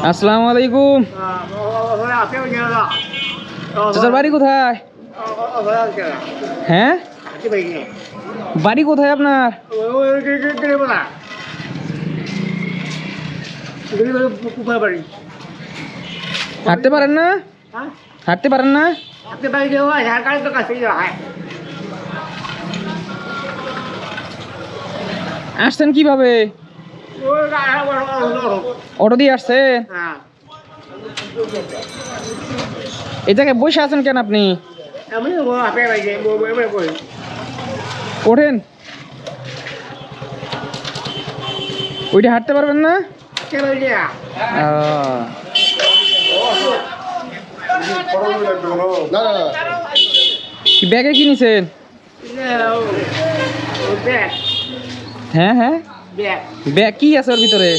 আসসালামু আলাইকুম। চাচার বাড়ি কোথায়? হ্যাঁ, বাড়ি কোথায় আপনার? হাঁটতে পারেন না? হাঁটতে পারেন না? আসছেন কিভাবে? অটো দিয়ে আসছেন? এই জায়গায় বসে আছেন কেন আপনি? ওঠেন। ওইটা হাঁটতে পারবেন না? ব্যাগে কি নিছেন? হ্যাঁ হ্যাঁ, ব্যাগ কি আছে ওর ভিতরে?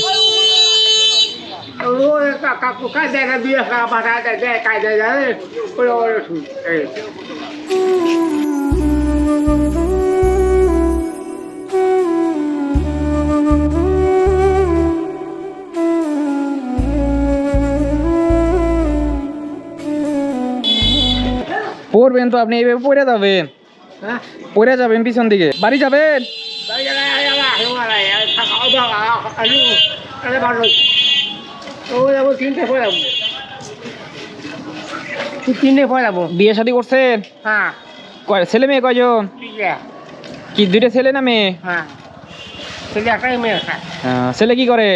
পড়বেন তো আপনি, এইভাবে পড়ে যাবেন, পড়ে যাবেন পিছন দিকে। বাড়ি যাবেন? বিয়ে শাদী করছেন? ছেলে মেয়ে কয়জন? কি দুইটা ছেলে না মেয়ে? ছেলে কি করে?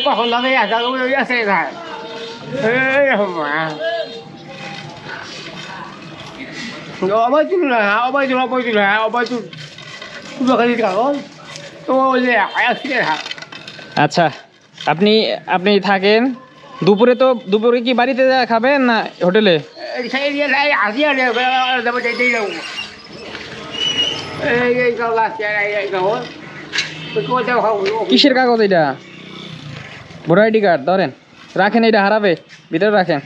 কখন লাগে আছে অবাই তুল না, অবাই তুল, অবাই তুল, অবাই তুল, কাগজ তো আচ্ছা, আপনি আপনি থাকেন। দুপুরে কি বাড়িতে খাবেন না হোটেলে? কিসের কাগজ এটা? ভোটার আইডি কার্ড ধরেন, রাখেন, এটা হারাবে, ভিতরে রাখেন।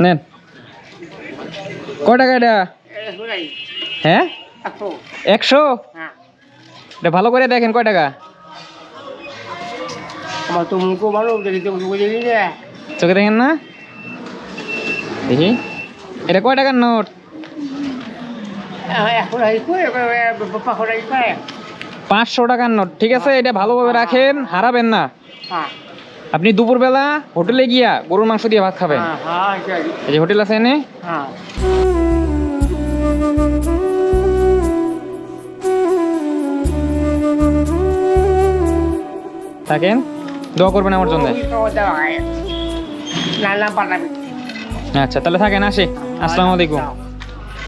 নেন। কয় টাকা এটা? হ্যাঁ, 100। এটা ভালো করে দেখেন কয় টাকা। চোখে দেখেন না? দেখি এটা কয় টাকার নোট? 500 টাকার নোট। ঠিক আছে, এটা ভালোভাবে রাখেন, হারাবেন না। আপনি দুপুরবেলা হোটেলে গিয়া গরুর মাংস দিয়ে ভাত খাবেন। এই যে হোটেল আছে এনে। থাকেন, দোয়া করবেন আমার জন্য। আচ্ছা তাহলে থাকেন, আসি। আসসালামু আলাইকুম।